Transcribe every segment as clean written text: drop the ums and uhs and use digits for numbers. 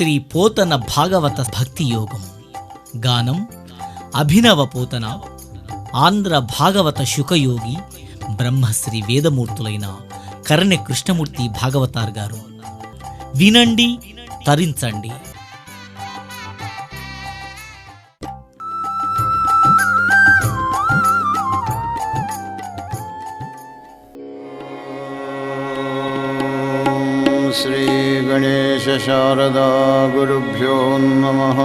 శ్రీ పోతన భాగవత భక్తి యోగం. గానం అభినవ పోతన. ఆంధ్ర భాగవత శుకయోగి బ్రహ్మశ్రీ వేదమూర్తులైన కరణె కృష్ణమూర్తి భాగవతార్ గారు. వినండి, తరించండి. శ్రీ గణేశ శారదా గురుభ్యో నమః.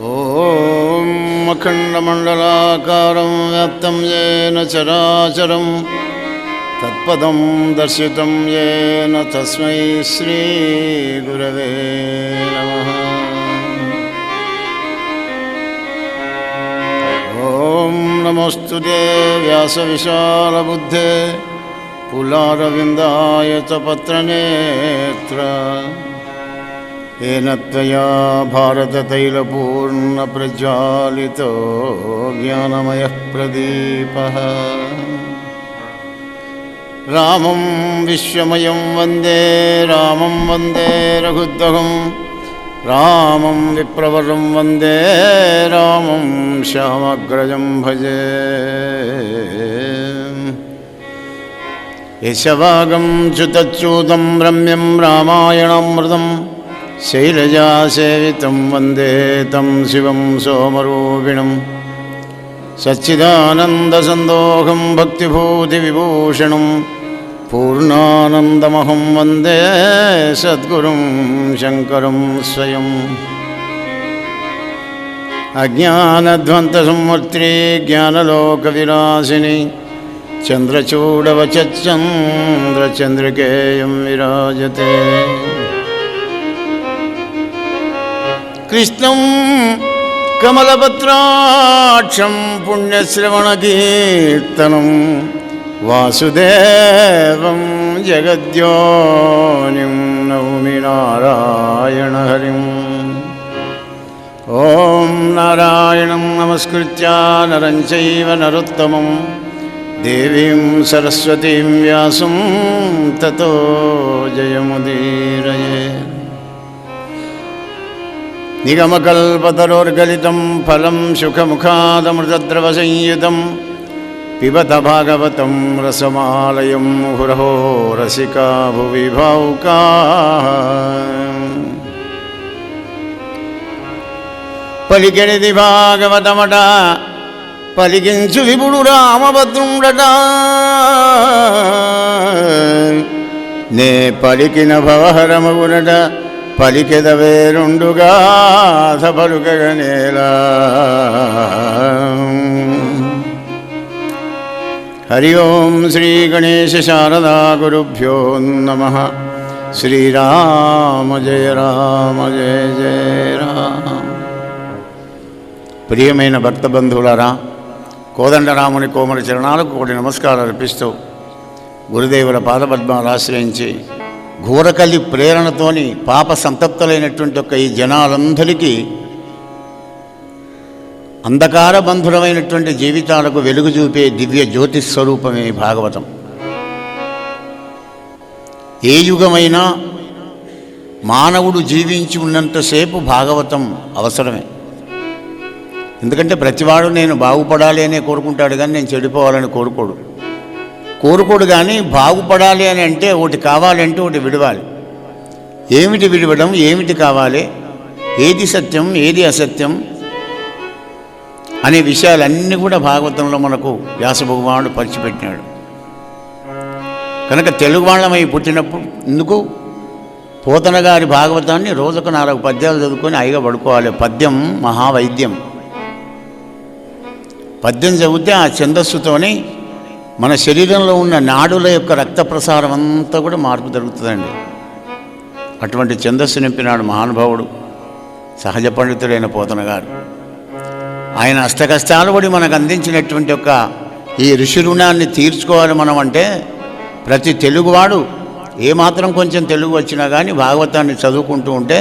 ఓం అఖండమండలాకారం వ్యాప్తం యేన చరాచరం తత్పదం దర్శితం యేన తస్మై శ్రీ గురవే నమః. ఓం నమోస్తుతే వ్యాసవిశాలబుద్ధే పులారవిందాయ చ పత్రనేత్ర. येन त्वया भारततैलपूर्णप्रज्वालितो ज्ञानमयः प्रदीपः. रामं विश्वमयं वन्दे रामं वन्दे रघुद्वहं. रामं विप्रवरं वन्दे रामं श्यामग्रजं भजे. यशवागं च्युतच्यूतं रम्यं रामायणामृतं शैलजासेवितं वन्दे तं शिवं सोमरूपिणं. सच्चिदानन्दसन्दोहं भक्तिभूतिविभूषणं पूर्णानन्दमहं वन्दे सद्गुरुं शङ्करं स्वयम्. अज्ञानध्वन्तसंवर्त्री ज्ञानलोकविलासिनी चन्द्रचूडवचन्द्रचन्द्रिकेयं विराजते. कृष्णं कमलपत्राक्षं पुण्यश्रवणकीर्तनं वासुदेवं जगद्योनिं नौमि नारायणहरिम्. ॐ नारायणं नमस्कृत्य नरं चैव नरोत्तमं देवीं सरस्वतीं व्यासं ततो जयमुदीरये. निगमकल्पतरोर्गलितं फलं सुखमुखादमृतद्रवसंयुतं पिबत भागवतं रसमालयं मुहुरहो रसिका भुवि भावुकाः. पलिकेनिदि भागवतमट పలికించు విపుడు రామభద్రుండట. నే పలికిన భవహరమగునట పలికెద వేరుండుగా పలుకగనేలా. హరి ఓం శ్రీ గణేశ శారదా గురుభ్యో నమః. శ్రీరామ జయ రామ జయ జయ రామ. ప్రియమైన భక్త బంధువులారా, కోదండరాముని కోమల చరణాలకు కోటి నమస్కారాలు అర్పిస్తూ గురుదేవుల పాదపద్మాలు ఆశ్రయించి ఘోరకలి ప్రేరణతోని పాప సంతప్తులైనటువంటి ఒక ఈ జనాలందరికీ అంధకార బంధురమైనటువంటి జీవితాలకు వెలుగు చూపే దివ్య జ్యోతి స్వరూపమే భాగవతం. ఏ యుగమైనా మానవుడు జీవించి ఉన్నంతసేపు భాగవతం అవసరమే. ఎందుకంటే ప్రతివాడు నేను బాగుపడాలి అనే కోరుకుంటాడు, కానీ నేను చెడిపోవాలని కోరుకోడు కానీ బాగుపడాలి అని అంటే ఒకటి కావాలంటే ఒకటి విడవాలి. ఏమిటి విడవడం, ఏమిటి కావాలి, ఏది సత్యం ఏది అసత్యం అనే విషయాలన్నీ కూడా భాగవతంలో మనకు వ్యాస భగవానుడు పరిచిపెట్టినాడు. కనుక తెలుగు వాళ్ళమై పుట్టినప్పుడు ఇందుకు పోతన గారి భాగవతాన్ని రోజుకు 4 పద్యాలు చదువుకొని హాయిగా పడుకోవాలి. పద్యం మహావైద్యం. పద్యం చదివితే ఆ ఛందస్సుతోని మన శరీరంలో ఉన్న నాడుల యొక్క రక్త ప్రసారం అంతా కూడా మార్పు జరుగుతుందండి. అటువంటి ఛందస్సు నింపినాడు మహానుభావుడు సహజ పండితుడైన పోతన గారు. ఆయన అష్టకష్టాలు పడి మనకు అందించినటువంటి ఒక ఈ ఋషి రుణాన్ని తీర్చుకోవాలి మనం అంటే ప్రతి తెలుగువాడు ఏమాత్రం కొంచెం తెలుగు వచ్చినా కానీ భాగవతాన్ని చదువుకుంటూ ఉంటే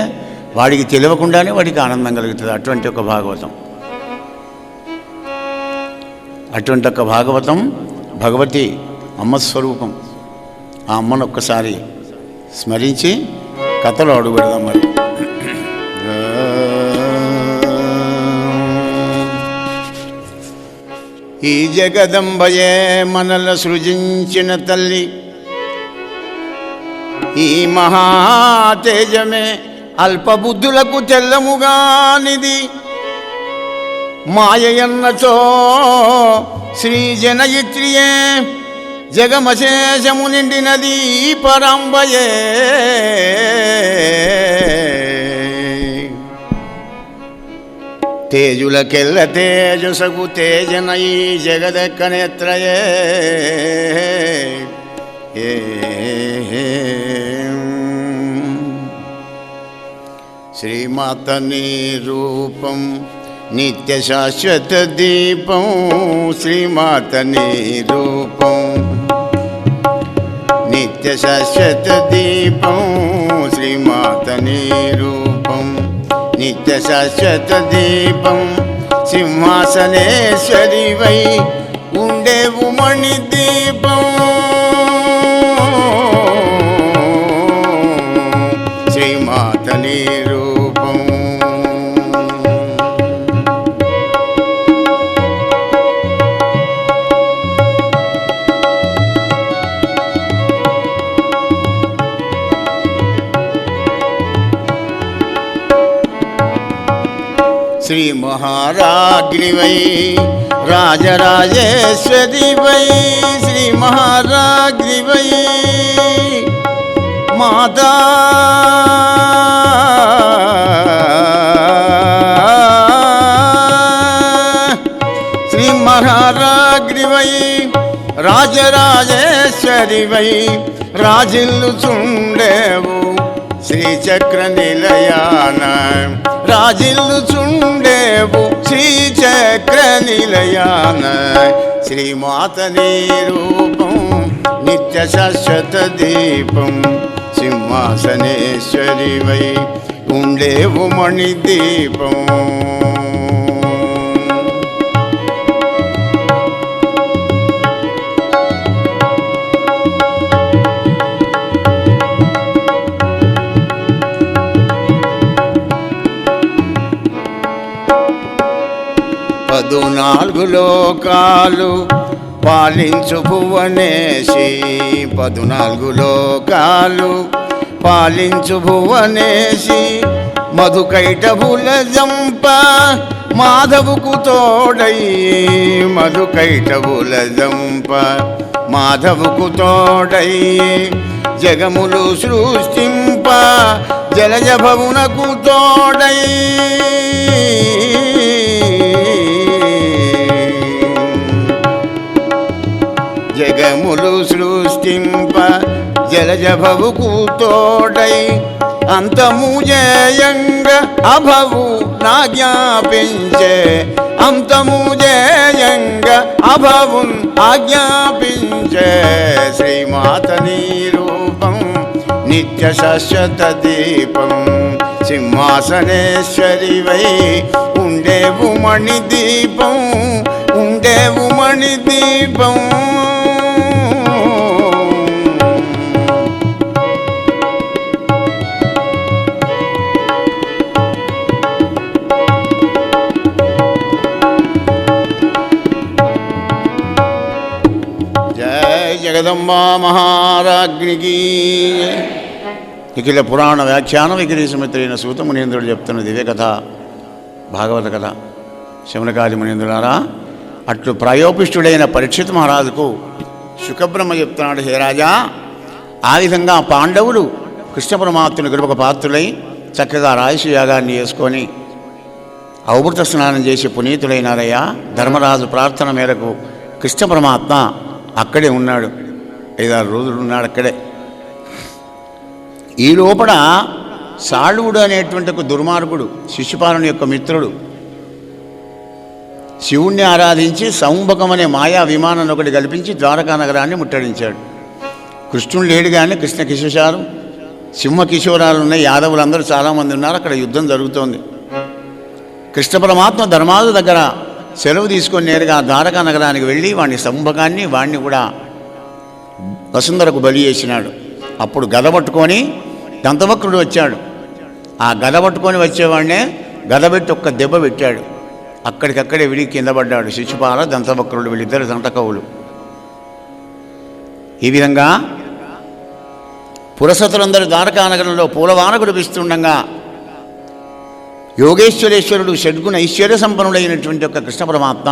వాడికి తెలియకుండానే వాడికి ఆనందం కలుగుతుంది. అటువంటి ఒక భాగవతం. అటువంటి ఒక భాగవతం భగవతి అమ్మస్వరూపం. ఆ అమ్మను ఒక్కసారి స్మరించి కథలో అడుగు పెడదాం. మరి ఈ జగదంబయే మనల సృజించిన తల్లి, ఈ మహాతేజమే అల్పబుద్ధులకు తెల్లముగానిది. మాయన్నచో శ్రీ జనయిత్రియే జగమశేషము నిండినది పరంబయే. తేజులకెల్ల తేజసగు తేజనయీ జగదక్కనేత్రయే. శ్రీమాత నీ రూపం నిత్య శాశ్వత దీపం. శ్రీమాత నీ రూపం నిత్య శాశ్వత దీపం. శ్రీమాత నీ రూపం నిత్య శాశ్వత దీపం. సింహాసనేశ్వరివై ఉండేవు మణి దీపం. శ్రీమాత నీ రూపం. శ్రీ మహారాజ్ఞివై రాజరాజేశ్వరివై. శ్రీ మహారాజ్ఞివై మాతా శ్రీ మహారాజ్ఞివై రాజరాజేశ్వరివై రాజిల్లుచుండేవు శ్రీచక్ర నిలయాన. రాజిల్లుచుండేవు శ్రీచక్ర నిలయాన. శ్రీమాత నీ రూపం నిత్య శాశ్వత దీపం. సింహాసనేశ్వరివై ఉండేవు మణి దీపం. పదునాలుగు లోకాలు పాలించు భువనేశి. 14 లోకాలు పాలించు భువనేశి. మధుకైటభుల జంప మాధవుకు తోడై. మధుకైటభుల జంప మాధవుకు తోడై. జగములు సృష్టింప జలజ భవునకు తోడై. జగములు సృష్టింప జలజ భవుకు తోడై. అంతము జయంగ అభవు నా జ్ఞాపించే. అంతము జయంగ అభవున్ ఆజ్ఞాపించే. శ్రీమాత నీ రూపం నిత్య శాశ్వత దీపం. సింహాసనేశ్వరివై ఉండేవు మణి దీపం. ఉండేవు మణి దీపం. జగదంబా మహారాజ్ఞికి. నిఖిల పురాణ వ్యాఖ్యానం వికిరీసుమిత్రైన సూత మునీంద్రుడు చెప్తున్న దివ్య కథ భాగవత కథ. శమనకాది మునీంద్రులారా, అట్లు ప్రాయోపిష్టుడైన పరీక్షిత్ మహారాజుకు శుకబ్రహ్మ చెప్తున్నాడు, హే రాజా, ఆ విధంగా పాండవులు కృష్ణ పరమాత్ముని కృపక పాత్రులై చక్కగా రాయసు యాగాన్ని చేసుకొని అవభృత స్నానం చేసి పునీతులైనారయ్యా. ధర్మరాజు ప్రార్థన మేరకు కృష్ణ పరమాత్మ అక్కడే ఉన్నాడు. 5-6 రోజులు ఉన్నాడు అక్కడే. ఈ లోపల సాళువుడు అనేటువంటి ఒక దుర్మార్గుడు, శిశుపాలుని యొక్క మిత్రుడు, శివుణ్ణి ఆరాధించి సౌంభకం అనే మాయా విమానాన్ని ఒకటి కల్పించి ద్వారకా నగరాన్ని ముట్టడించాడు. కృష్ణుడు లేడు కానీ కృష్ణ కిశోరాలు, సింహ కిశోరాలు ఉన్నాయి. యాదవులందరూ చాలామంది ఉన్నారు. అక్కడ యుద్ధం జరుగుతోంది. కృష్ణ పరమాత్మ ధర్మాదు దగ్గర సెలవు తీసుకొని నేరుగా ద్వారకా నగరానికి వెళ్ళి వాడిని సౌంభకాన్ని వాడిని కూడా వసుంధరకు బలి చేసినాడు. అప్పుడు గద పట్టుకొని దంతవక్రుడు వచ్చాడు. ఆ గద పట్టుకొని వచ్చేవాడినే గదబెట్టి ఒక్క దెబ్బ పెట్టాడు. అక్కడికక్కడే విడి కింద పడ్డాడు శిశుపాల దంతవక్రుడు, వీళ్ళిద్దరు దంతకవులు. ఈ విధంగా పురసతులందరూ ద్వారకానగరంలో పూలవాన కురిపిస్తుండగా యోగేశ్వరేశ్వరుడు షడ్గుణ ఐశ్వర్య సంపన్నుడైనటువంటి ఒక కృష్ణ పరమాత్మ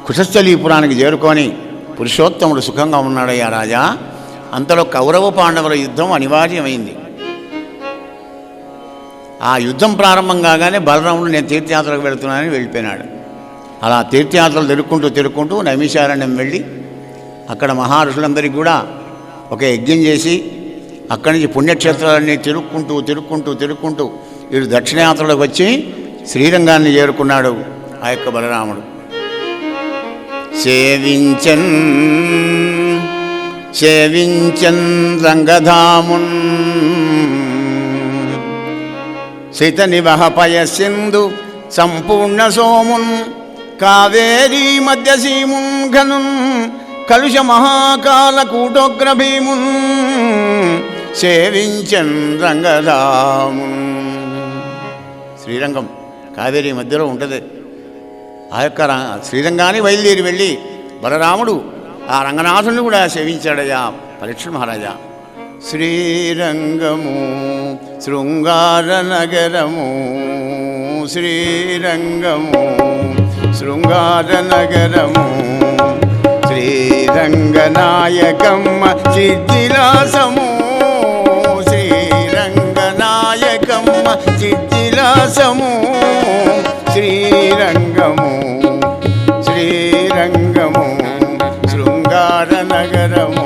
కుశస్థలీపురానికి చేరుకొని పురుషోత్తముడు సుఖంగా ఉన్నాడయ్యా రాజా. అంతలో కౌరవ పాండవుల యుద్ధం అనివార్యమైంది. ఆ యుద్ధం ప్రారంభం కాగానే బలరాముడు నేను తీర్థయాత్రకు వెళుతున్నానని వెళ్ళిపోయినాడు. అలా తీర్థయాత్రలు తిరుక్కుంటూ నైమిషారణ్యం వెళ్ళి అక్కడ మహర్షులందరికీ కూడా ఒక యజ్ఞం చేసి అక్కడి నుంచి పుణ్యక్షేత్రాలన్నీ తిరుక్కుంటూ వీడు దక్షిణయాత్రలోకి వచ్చి శ్రీరంగాన్ని చేరుకున్నాడు ఆ యొక్క బలరాముడు. సేవించన్ రంగధామున్ శిత నివహ పయసింధు సంపూర్ణ సోమున్ కావేరీ మధ్యసీమున్ ఘనున్ కలుష మహాకాల కూటోగ్ర భీమున్ సేవించన్ రంగధామున్. శ్రీరంగం కావేరీ మధ్యలో ఉంటుంది. ఆ యొక్క శ్రీరంగాన్ని బయలుదేరి వెళ్ళి బలరాముడు ఆ రంగనాథుని కూడా సేవించాడయ్యా పరీక్ష మహారాజా. శ్రీరంగము శృంగార నగరము, శ్రీరంగము శృంగార నగరము, శ్రీరంగనాయకమ్మ సిద్ధిలాసము, శ్రీరంగనాయకమ్మ సిద్ధిలాసము, శ్రీరంగము శ్రీరంగము శృంగార నగరము.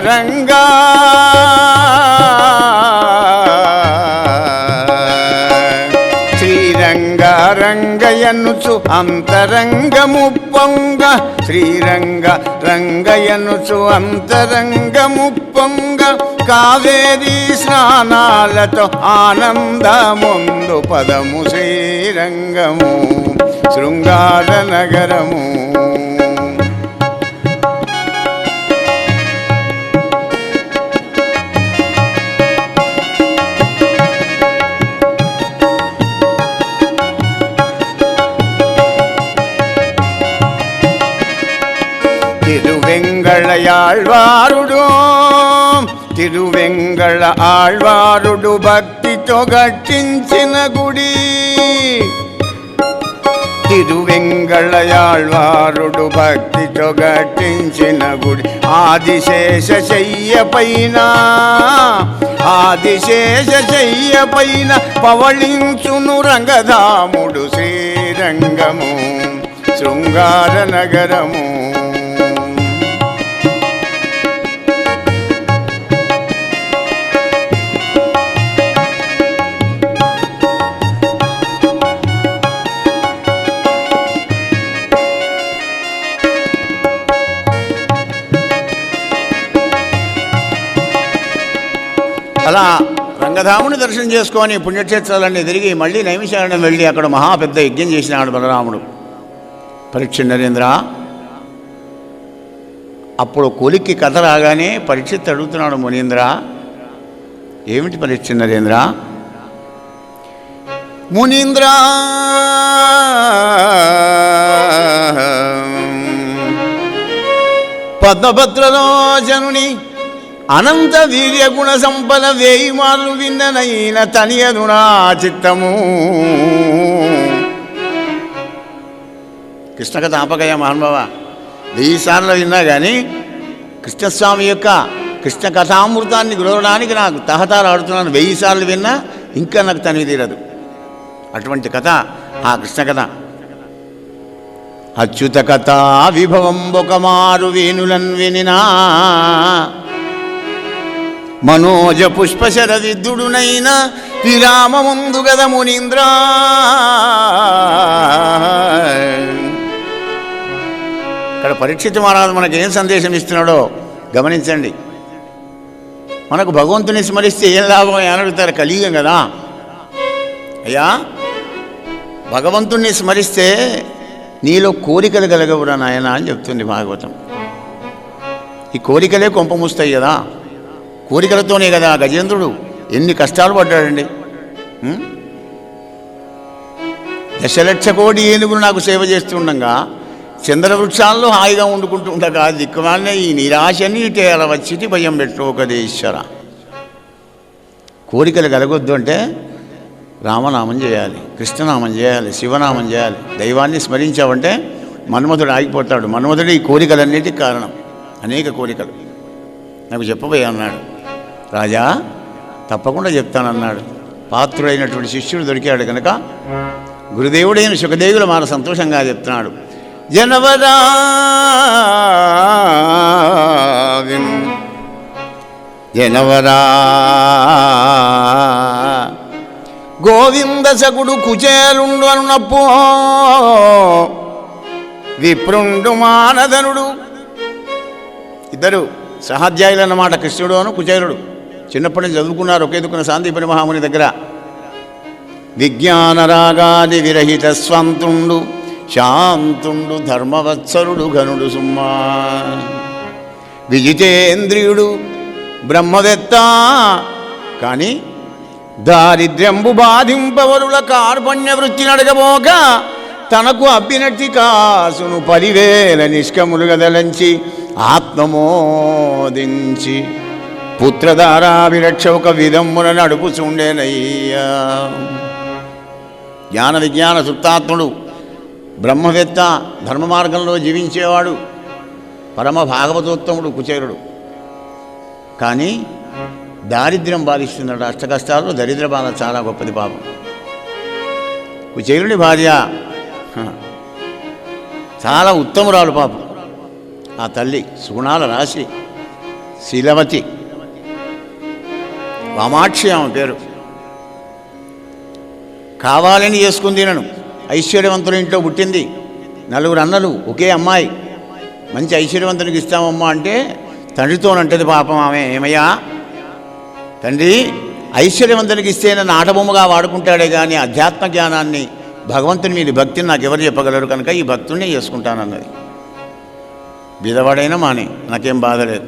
రంగా శ్రీరంగరంగయనుచు అంతరంగము పొంగ, శ్రీరంగరంగయనుచు అంతరంగము పొంగ, కావేరీ స్నానాలతో ఆనందముందు పదము శ్రీరంగము శృంగార నగరము. తిరువెంగళ ఆళ్వారుడు భక్తితో గట్టించిన గుడి, తిరువెంగళ ఆళ్వారుడు భక్తితో గట్టించిన గుడి, ఆదిశేష శయ్య పైన పవళించును రంగధాముడు శ్రీరంగము శృంగార నగరము. అలా రంగధాముని దర్శనం చేసుకొని పుణ్యక్షేత్రాలన్నీ తిరిగి మళ్ళీ నైమిషారణ్యం వెళ్ళి అక్కడ మహాపెద్ద యజ్ఞం చేసినాడు బలరాముడు. పరీక్ష నరేంద్ర, అప్పుడు కొలిక్కి కథ రాగానే పరీక్షిత్ అడుగుతున్నాడు, మునీంద్ర ఏమిటి పరీక్ష నరేంద్ర? మునీంద్ర పద్మభద్రలోచనుని అనంత వీర్య గుణ సంపద 1000 మార్లు విన్ననైన తనియదు నా చిత్తము. కృష్ణకథ ఆపకయ్య మహానుభావ, 1000 సార్లు విన్నా కానీ కృష్ణస్వామి యొక్క కృష్ణ కథామృతాన్ని గురవడానికి నాకు తహతాలాడుతున్నాను. 1000 సార్లు విన్నా ఇంకా నాకు తనివి తీరదు. అటువంటి కథ ఆ కృష్ణ కథ. అచ్యుత కథా విభవం ఒక మారు వేణులన్ వినినా, మనోజ పుష్పశర విద్యుడునైన విరామ ముందు గద మునీంద్ర. ఇక్కడ పరీక్షిత్ మహారాజు మనకు ఏం సందేశం ఇస్తున్నాడో గమనించండి. మనకు భగవంతుని స్మరిస్తే ఏం లాభం అని అడుగుతారు. కలియుగం కదా అయ్యా, భగవంతుణ్ణి స్మరిస్తే నీలో కోరికలు కలగవురా నాయన అని చెప్తుంది భాగవతం. ఈ కోరికలే కొంపమూస్తాయి కదా, కోరికలతోనే కదా గజేంద్రుడు ఎన్ని కష్టాలు పడ్డాడండి. 1,00,000 కోటి ఏనుగులు నాకు సేవ చేస్తుండగా చంద్రవృక్షాల్లో హాయిగా వండుకుంటూ ఉండగా దిక్కుమాలనే ఈ నిరాశని ఇటే అలా వచ్చి భయం పెట్టుకోకదేశ్వర. కోరికలు కలగొద్దు అంటే రామనామం చేయాలి, కృష్ణనామం చేయాలి, శివనామం చేయాలి. దైవాన్ని స్మరించావంటే మన్మధుడు ఆగిపోతాడు. మన్మధుడు ఈ కోరికలన్నిటికీ కారణం. అనేక కోరికలు నాకు చెప్పబోయే అన్నాడు. రాజా తప్పకుండా చెప్తానన్నాడు. పాత్రుడైనటువంటి శిష్యుడు దొరికాడు కనుక గురుదేవుడైన సుఖదేవులు మాన సంతోషంగా చెప్తున్నాడు. జనవరా జనవరా గోవింద సగుడు కుచేలుండు అన్నప్పో విప్రుండు మానధనుడు. ఇద్దరు సహాధ్యాయులు అన్నమాట, కృష్ణుడు అను కుచేలుడు. చిన్నప్పటి నుంచి చదువుకున్నారు ఒకేదుకున్న సాందీపని మహాముని దగ్గర. విజ్ఞాన రాగాది విరహిత స్వంతుండు శాంతుండు ధర్మవత్సరుడు ఘనుడు సుమ్మా. విజితేంద్రియుడు బ్రహ్మవేత్త కానీ దారిద్ర్యంబు బాధింపవరుల కార్పణ్య వృత్తి నడగబోక తనకు అబ్బినట్టి కాసును 10,000 నిష్కములు గదలంచి ఆత్మమోదించి పుత్రధారాభిరక్ష ఒక విధమున నడుపుచుండేనయ్యా. జ్ఞాన విజ్ఞాన సుప్తాత్ముడు, బ్రహ్మవేత్త, ధర్మ మార్గంలో జీవించేవాడు, పరమ భాగవతోత్తముడు కుచేరుడు. కానీ దారిద్ర్యం బాధిస్తున్నాడు. అష్టకష్టాలు దరిద్ర బాధ చాలా గొప్పది పాపం. కుచేరుడి భార్య చాలా ఉత్తమురాలు పాపం. ఆ తల్లి సుగుణాల రాశి శీలవతి, వామాక్షి ఆమె పేరు. కావాలని చేసుకుంది. నన్ను ఐశ్వర్యవంతుల ఇంట్లో పుట్టింది. 4 అన్నలు, ఒకే అమ్మాయి. మంచి ఐశ్వర్యవంతునికి ఇస్తామమ్మా అంటే తండ్రితోనంటది పాపం ఆమె. ఏమయ్యా తండ్రి, ఐశ్వర్యవంతునికి ఇస్తే నన్ను ఆటబొమ్మగా వాడుకుంటాడే కానీ అధ్యాత్మ జ్ఞానాన్ని, భగవంతుని మీద భక్తిని నాకు ఎవరు చెప్పగలరు కనుక ఈ భక్తున్నే చేసుకుంటానన్నది. బీదవాడైనా మానే, నాకేం బాధ లేదు.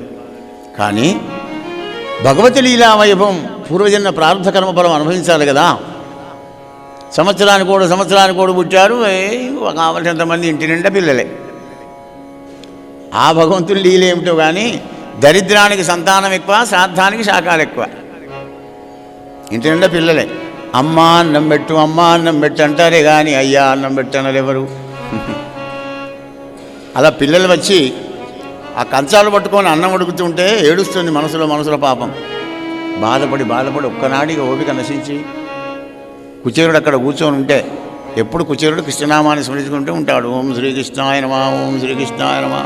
కానీ భగవతి లీలా వైభవం, పూర్వజన్మ ప్రారంభ కర్మఫలం అనుభవించాలి కదా. సంవత్సరానికి కూడా పుట్టారు, కావలసినంతమంది ఇంటి నిండా పిల్లలే. ఆ భగవంతుని లీల ఏమిటో కానీ దరిద్రానికి సంతానం ఎక్కువ, శ్రాద్ధానికి శాఖాలు ఎక్కువ. ఇంటి నిండా పిల్లలే. అమ్మ అన్నం పెట్టు, అమ్మ అన్నం పెట్టు అంటారే కానీ అయ్యా అన్నం పెట్టన్నారు ఎవరు? అలా పిల్లలు వచ్చి ఆ కంచాలు పట్టుకొని అన్నం ఉడుకుతుంటే ఏడుస్తుంది మనసులో పాపం. బాధపడి ఒక్కనాడిగా ఓపిక నశించి కుచేరుడు అక్కడ కూర్చొని ఉంటే ఎప్పుడు కుచేరుడు కృష్ణనామాన్ని స్మరించుకుంటూ ఉంటాడు. ఓం శ్రీకృష్ణాయ నమః, ఓం శ్రీకృష్ణాయ నమః.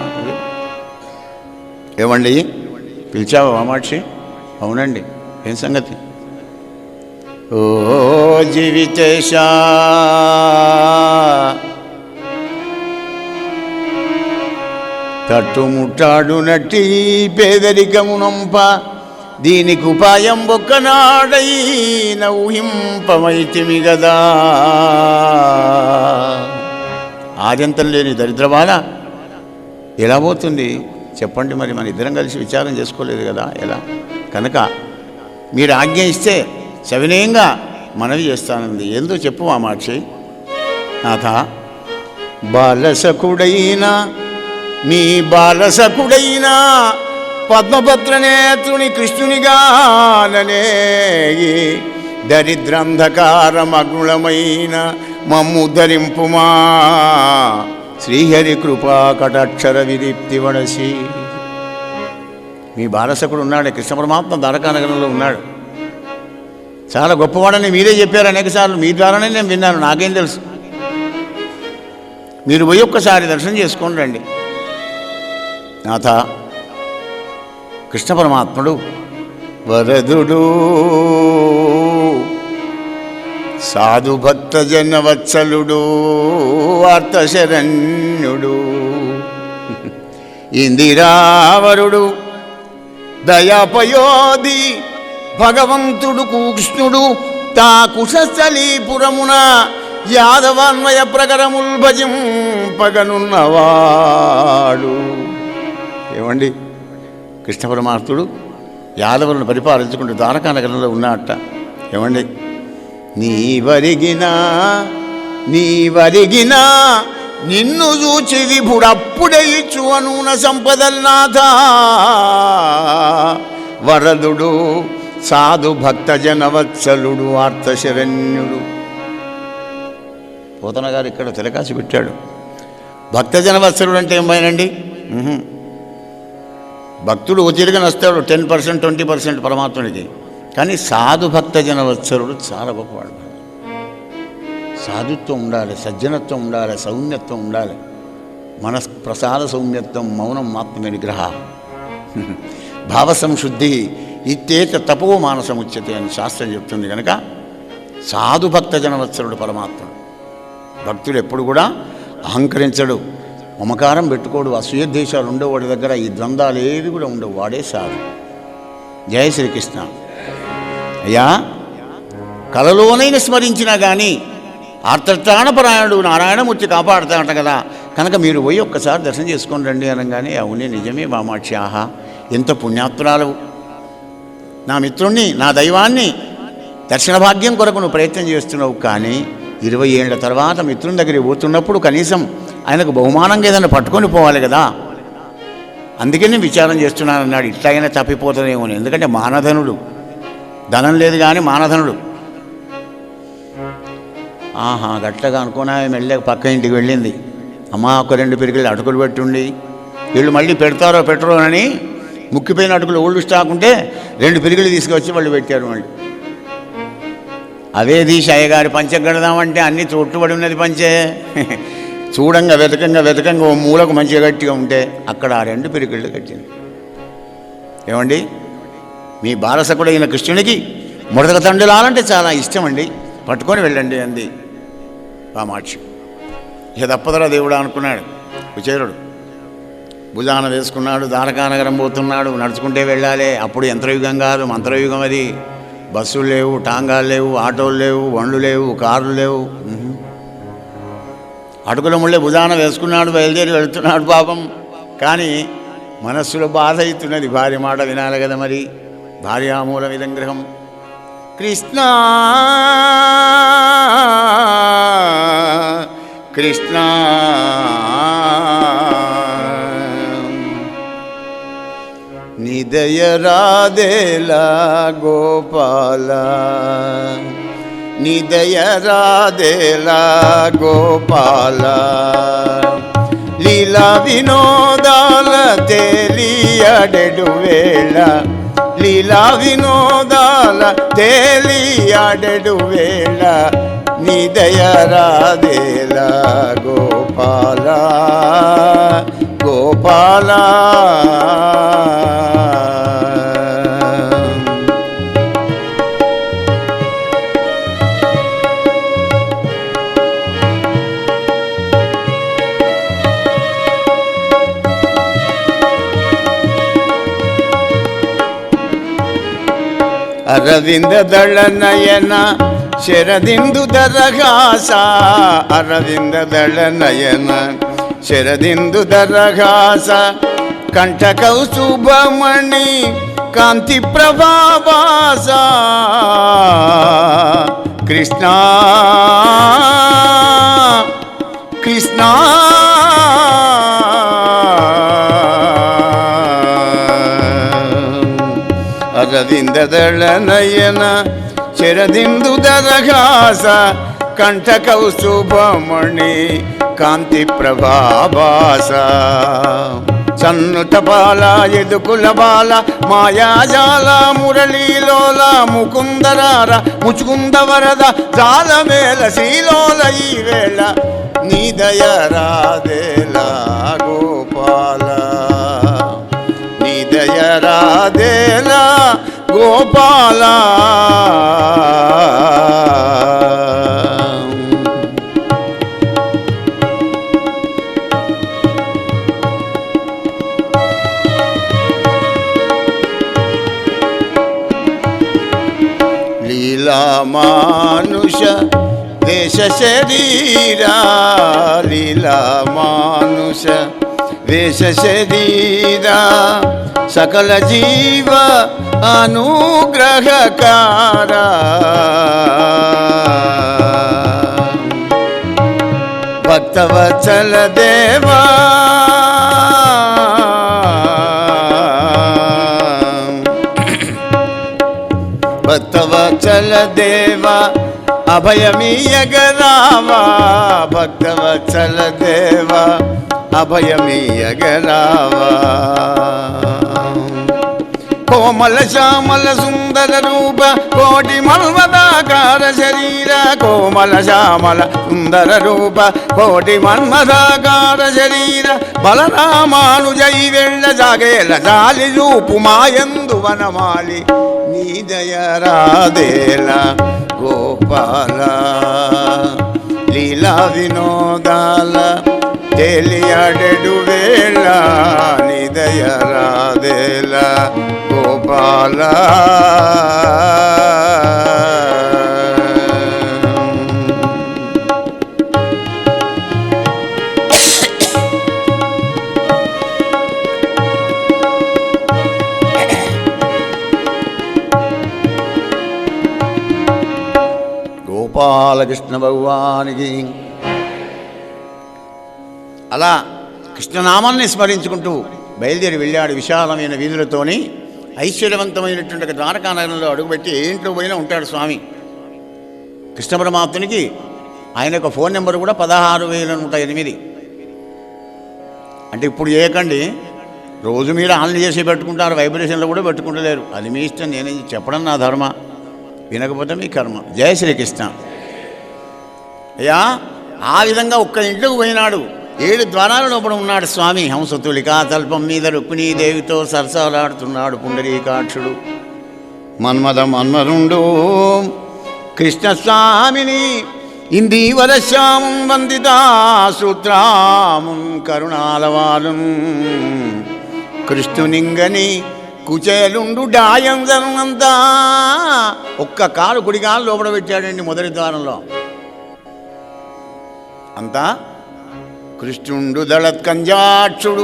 ఏమండి పిలిచావా వామాక్షి? అవునండి. ఏం సంగతి? ఓ జీవితేశ తట్టుముట్టాడునట్టి పేదరికమునంప దీనికి ఉపాయం ఒక్కనాడైన ఊహింపమైతిమి గదా. ఆద్యంతం లేని దరిద్రబాల ఎలా పోతుంది చెప్పండి? మరి మన ఇద్దరం కలిసి విచారం చేసుకోలేదు కదా ఎలా? కనుక మీరు ఆజ్ఞ ఇస్తే సవినయంగా మనవి చేస్తానంది. ఏందో చెప్పు వామాక్షి. నాథ, బాలసకుడైనా మీ బాలసకుడైనా పద్మపత్రనేత్రుని కృష్ణునిగాననేగి దరిద్రంధకారమగుళమైన మమ్ము ధరింపుమా శ్రీహరి కృపా కటాక్షర విదీప్తి వడసి. మీ బాలసకుడు ఉన్నాడు, కృష్ణ పరమాత్మ ద్వారకానగరంలో ఉన్నాడు. చాలా గొప్పవాడని మీరే చెప్పారు అనేకసార్లు. మీ ద్వారానే నేను విన్నాను, నాకేం తెలుసు. మీరు పోయి ఒక్కసారి దర్శనం చేసుకొని రండి. నాథ, కృష్ణ పరమాత్ముడు వరదుడు, సాధు భక్త జనవత్సలుడు, అర్థశరణ్యుడు. ఇందిరావరుడు దయాపయోధి భగవంతుడు కృష్ణుడు తా కుశస్థలీపురమున యాదవాన్వయ ప్రకరముల్ భజింపగనున్నవాడు. ఏమండి, కృష్ణ పరమాత్ముడు యాదవులను పరిపాలించుకుంటూ ద్వారకా నగరంలో ఉన్నట్ట. ఏమండి, నీవరిగినా నిన్ను చూచి విభుడప్పుడే ఇచ్చు అనూన సంపదల్నాథ వరదుడు సాధు భక్త జనవత్సలుడు ఆర్తశరణ్యుడు. పోతన గారు ఇక్కడ తెలకాసి పెట్టాడు. భక్తజనవత్సలుడు అంటే ఏమైనండి? భక్తుడు ఒత్తిడిగా వస్తాడు 10%, 20% పరమాత్ముడికి. కానీ సాధు భక్త జనవత్సలుడు చాలా గొప్పవాడు. సాధుత్వం ఉండాలి, సజ్జనత్వం ఉండాలి, సౌమ్యత్వం ఉండాలి. మనఃప్రసాద సౌమ్యత్వం మౌనం ఆత్మ నిగ్రహ భావసంశుద్ధి ఇత్యేత తపో మానసముచ్యతే అని శాస్త్రం చెప్తుంది. కనుక సాధు భక్త జనవత్సలుడు పరమాత్ముడు. భక్తుడు ఎప్పుడు కూడా అహంకరించడు, మమకారం పెట్టుకోడు, అసూయద్వేషాలు ఉండవు వాడి దగ్గర. ఈ ద్వంద్వాలు ఏవి కూడా ఉండవు. వాడే సాధు. జయ శ్రీకృష్ణ. అయ్యా, కలలోనైనా స్మరించినా కానీ ఆర్తత్రాణపరాయణుడు నారాయణమూర్తి కాపాడుతాడట కదా. కనుక మీరు పోయి ఒక్కసారి దర్శనం చేసుకొని రండి అనగానే, అవునే నిజమే వామాక్షి, ఆహా ఎంత పుణ్యాత్మురాలవు, నా మిత్రుణ్ణి నా దైవాన్ని దర్శన భాగ్యం కొరకు నువ్వు ప్రయత్నం చేస్తున్నావు. కానీ 20 ఏళ్ల తర్వాత మిత్రుని దగ్గరికి పోతున్నప్పుడు కనీసం ఆయనకు బహుమానంగా ఏదైనా పట్టుకొని పోవాలి కదా. అందుకే నేను విచారం చేస్తున్నాను అన్నాడు. ఇట్లాగైనా తప్పిపోతుందేమో, ఎందుకంటే మానధనుడు, ధనం లేదు కానీ మానధనుడు. ఆహా గట్లగా అనుకున్నా మెల్లగా పక్క ఇంటికి వెళ్ళింది. అమ్మా ఒక 2 పిరికిళ్ళు అటుకులు పెట్టుండి, వీళ్ళు మళ్ళీ పెడతారో పెట్టరో అని ముక్కిపోయిన అటుకులు ఓల్డ్ స్టాక్ ఉంటే 2 పిరికిళ్ళు తీసుకొచ్చి వాళ్ళు పెట్టారు. మళ్ళీ అవే తీసి అయ్యగారి పంచె కడదామంటే అన్నీ చుట్టుబడి ఉన్నది పంచే. చూడంగా వెతకంగా ఓ మూలకు మంచిగా గట్టిగా ఉంటే అక్కడ ఆ 2 పిరికిళ్ళు కట్టింది. ఏమండి, మీ బాలసకుడైన కృష్ణునికి ముడతల తండ్రులాలంటే చాలా ఇష్టం అండి, పట్టుకొని వెళ్ళండి అంది కామాక్షి. ఇక తప్పదరా దేవుడా అనుకున్నాడు కుచేరుడు. భుజాన వేసుకున్నాడు, ద్వారకానగరం పోతున్నాడు. నడుచుకుంటే వెళ్ళాలి. అప్పుడు యంత్రయుగం కాదు, మంత్రయుగం. అది బస్సులు లేవు, టాంగాలు లేవు, ఆటోలు లేవు, బండ్లు లేవు, కార్లు లేవు. అటుకుల ముళ్ళే భుజాన వేసుకున్నాడు, బయలుదేరి వెళుతున్నాడు పాపం. కానీ మనస్సులో బాధ అవుతున్నది. భార్య మాట వినాలి కదా మరి. భార్యామూల విదంగ్రహం. కృష్ణ కృష్ణ నిదయ రాధేలా గోపాల, నిదయ రాధేలా గోపాల, లీలా వినోదాల తేలియాడెడు వేళ, లీలా వినోదాల తేలియాడెడు వేళ, నిదయ రాధేలా గోపాల గోపాల. అరవింద దళ నయన శరదిందు దరహాస, అరవింద దళ నయన శరదిందు దరహాస, కంఠ కౌస్తుభమణి కాంతి ప్రభావాస, కృష్ణ కృష్ణ అరవింద దళ నయన శరదిందు దరహాస, కంఠ కౌస్తుభమణి కాంతి ప్రభావాస, సన్నుత బాల యదుకుల బాల మాయాజాల మురళీలోల ముకుందరార ముచుకుంద వరద జాలమేల శ్రీలోల ఈ వేళ, నిదయ రాధేలా గోపాల, నిదయ రాధేలా గోపాల. మానుష వేష శరీరా లీలా మానుష వేష శరీరా సకల జీవ అనుగ్రహకారా భక్తవత్సల దేవా భక్తవత్సల దేవా అభయమీయగరావా భక్తవత్సల దేవా అభయమీయగరావా కోమల శ్యామల సుందర రూప కోటి మన్మదాకార శరీర కోమల శ్యామల సుందర రూప కోటి మన్మదాకార శరీర బలరామానుజై వెళ్ళ జాగేల జాలి రూపు మాయందు వనమాలి నీ దయరాదేల గోపాల లీలా వినోదాల తెలియడెడు వేళ నీ దయరాదేల గోపాల గోపాలకృష్ణ భగవానికి. అలా కృష్ణనామాన్ని స్మరించుకుంటూ బయలుదేరి వెళ్ళాడు. విశాలమైన వీధులతోని ఐశ్వర్యవంతమైనటువంటి ద్వారకా నగరంలో అడుగుపెట్టి ఏంట్లో పోయినా ఉంటాడు స్వామి. కృష్ణ పరమాత్మునికి ఆయన యొక్క ఫోన్ నెంబర్ కూడా 16,108. అంటే ఇప్పుడు చేయకండి, రోజు మీరు ఆన్లైన్ చేసి పెట్టుకుంటారు, వైబ్రేషన్లో కూడా పెట్టుకుంటలేరు. అది మీ ఇష్టం, నేనేం చెప్పడం నా ధర్మ, వినకపోతే మీ కర్మ. జయ శ్రీకృష్ణ. అయ్యా ఆ విధంగా ఒక్క ఇంట్లోకి పోయినాడు. 7 ద్వారాల లోపల ఉన్నాడు స్వామి. హంసతులికా తల్పం మీద రుక్మిణీదేవితో సరసాలాడుతున్నాడు పుండరీకాక్షుడు. మన్మథ మన్మరుండు కృష్ణస్వామిని ఇందీవరశ్యామం వందితా సూత్రాముం కరుణాలవాలం కృష్ణునింగని కుచేలుండు డాయందనంతా. ఒక్క కాలు కుడికాలు లోపల పెట్టాడండి మొదటి ద్వారంలో. అంతా కృష్ణుండు దళత్కంజాక్షుడు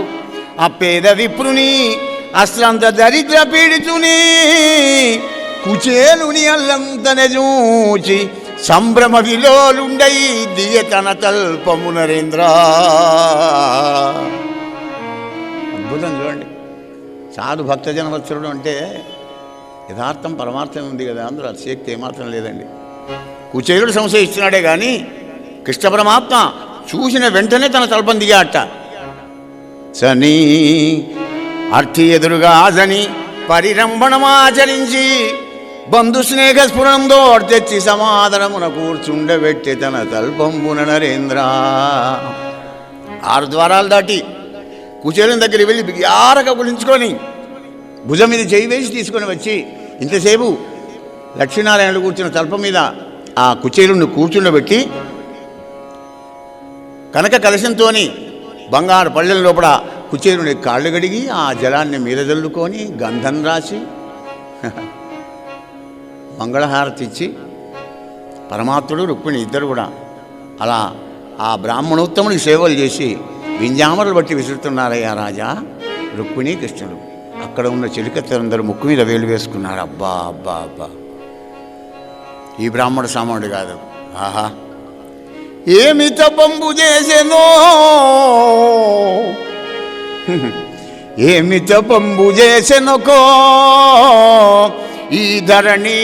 అపేద విప్రుని అస్త్రంత దరిద్ర పీడితుని కుచేలుని అల్లంతనే చూచి సంభ్రమ విలోలుండై దియతన తల్పము నరేంద్ర. అద్భుతం చూడండి. సాధు భక్తజనవత్సరుడు అంటే యథార్థం పరమార్థం ఉంది కదా, అందులో అతిశక్తి ఏమాత్రం లేదండి. కుచేలుడు సంశయిస్తున్నాడే కానీ కృష్ణ పరమాత్మ చూసిన వెంటనే తన తల్పం దిగాట. సనీ అర్థి ఎదురుగా సని పరిరంభణమాచరించి బంధు స్నేహ స్ఫురణంతో తెచ్చి సమాధానమున కూర్చుండబెట్టి తన తల్పంబున నరేంద్ర. 6 ద్వారాలు దాటి కుచేలుని దగ్గరికి వెళ్ళి బిగ్యారగా గులించుకొని భుజం మీద చేయి వేసి తీసుకొని వచ్చి ఇంతసేపు లక్ష్మీనారాయణుడు కూర్చున్న తల్పం మీద ఆ కుచేలుని కూర్చుండబెట్టి కనక కలశంతో బంగారు పళ్ళెల లోపల కుచేలుని కాళ్ళు గడిగి ఆ జలాన్ని మీద జల్లుకొని గంధం రాసి మంగళహారతి ఇచ్చి పరమాత్ముడు రుక్మిణి ఇద్దరు కూడా అలా ఆ బ్రాహ్మణోత్తమునికి సేవలు చేసి వింజామరలు బట్టి విసురుతున్నారయ్యా రాజా రుక్మిణి కృష్ణుడు. అక్కడ ఉన్న చెలికత్తరందరూ ముక్కు మీద వేలు వేసుకున్నారు. అబ్బా అబ్బా అబ్బా, ఈ బ్రాహ్మణ సామానుడు కాదు. ఆహా, ఏమి తపంబు చేసెనో ఏమి తపంబు చేసెనకో ఈ ధరణి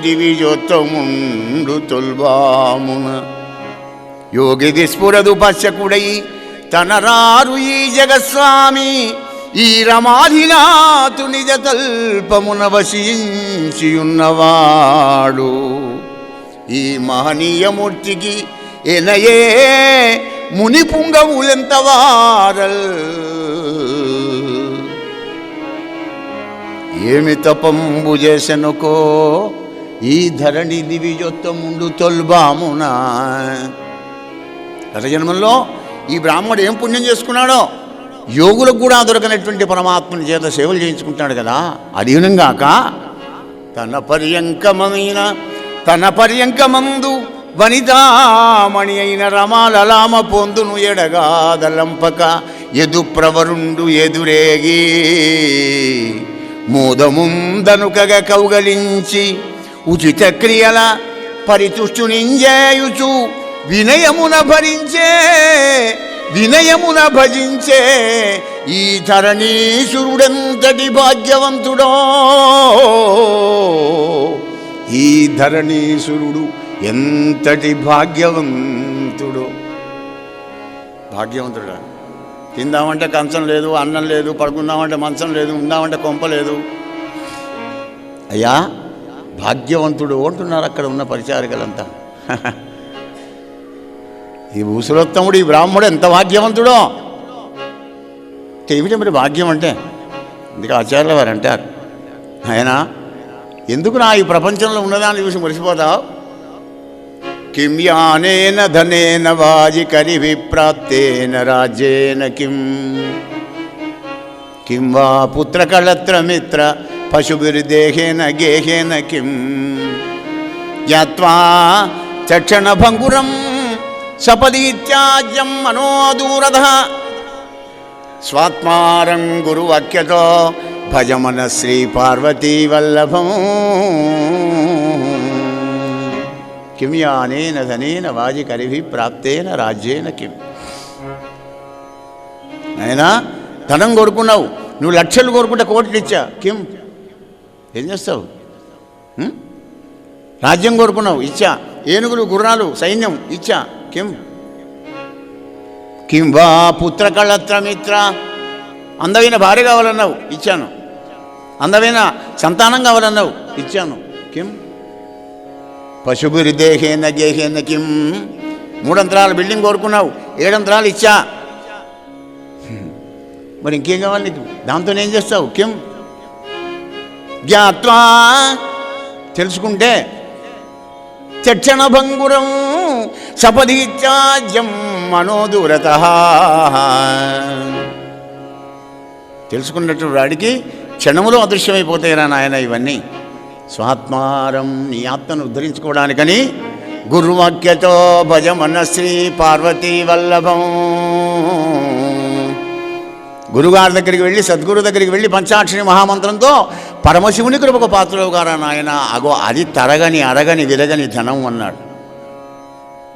దివిజోత్తముండు తొల్బామున యోగిది స్ఫురదు పశ్యకుడై తనరారు ఈ జగస్వామి ఈ రమాధినాథు నిజ తల్పమున వసించియున్నవాడు ఈ మహనీయమూర్తికి ఎనయే ముని పుంగవులెంతవారల్ ఏమి తపంబు చేసెనుకో ఈ ధరణి దివిజొత్తముండు తొల్బామునా. గత జన్మల్లో ఈ బ్రాహ్మడు ఏం పుణ్యం చేసుకున్నాడో యోగులకు కూడా దొరకనటువంటి పరమాత్మని చేత సేవలు చేయించుకుంటాడు కదా. అధీనంగాక తన పర్యంకమైన తన పర్యంకమందు వనితామణి అయిన రమాలలామ పొందును ఎడగాదలంపక ఎదు ప్రవరుండు ఎదురేగి మోదముందనుకగ కౌగలించి ఉచిత క్రియల పరితుష్టునింజేయుచు వినయమున భజించే ఈ ధరణీసురుడెంతటి భాగ్యవంతుడో, ఈ ధరణీసురుడు ఎంతటి భాగ్యవంతుడో. భాగ్యవంతుడా? తిందామంటే కంచం లేదు, అన్నం లేదు, పడుకుందామంటే మంచం లేదు, ఉందామంటే కొంప లేదు. అయ్యా భాగ్యవంతుడు అంటున్నారు అక్కడ ఉన్న పరిచారికలంతా. ఈ భూసులోత్తముడు, ఈ బ్రాహ్మడు ఎంత భాగ్యవంతుడో. ఏమిటి మరి భాగ్యం అంటే? అందుకే ఆచార్యుల వారు అంటారు, ఆయన ఎందుకు నా ఈ ప్రపంచంలో ఉన్నదాన్ని చూసి మురిసిపోతావు? కిం యానేన ధనేన వాజికరి విప్రాప్తేన రాజ్యేన కిం వా పుత్రకళత్రమిత్ర పశుభిర్దేహేన గేహేన కిం యాత్వా చక్షణభంగురం సపదీత్యాజ్యం మనోదూరధ స్వాత్మారం గురువాక్యతో భజమన శ్రీ పార్వతీ వల్లభం. కిం యానేన ధనేన వాజికరిభి ప్రాప్తేన రాజ్యేన కిం. అయినా ధనం కోరుకున్నావు, నువ్వు లక్షలు కోరుకుంటే కోట్లు ఇచ్చా, కిం ఏం చేస్తావు? రాజ్యం కోరుకున్నావు, ఇచ్చా. ఏనుగులు గుర్రాలు సైన్యం ఇచ్చా, కిం వా పుత్రకళత్రమిత్ర. అందమైన భార్య కావాలన్నావు, ఇచ్చాను. అందమైన సంతానం కావాలన్నావు, ఇచ్చాను, కిం పశుభిర్దేహేన గేహేన కిం. 3 అంతరాల బిల్డింగ్ కోరుకున్నావు, 7 అంతరాలు ఇచ్చా. మరి ఇంకేం కావాలి నీకు? దాంతో ఏం చేస్తావు? కిం జ్ఞాత్వా తెలుసుకుంటే చక్షణభంగురం సపదీత్యాజ్యం మనోదూరత. తెలుసుకున్నట్టు వాడికి క్షణములో అదృశ్యమైపోతాయిరా నాయన ఇవన్నీ. స్వాత్మారం నీ ఆత్మను ఉద్ధరించుకోవడానికని గురువాక్యతో భజమన శ్రీ పార్వతీ వల్లభం. గురుగారి దగ్గరికి వెళ్ళి, సద్గురు దగ్గరికి వెళ్ళి పంచాక్షరి మహామంత్రంతో పరమశివుని కృపకు పాత్రలు గారా నాయన. అగో అది తరగని అరగని విరగని ధనం అన్నాడు.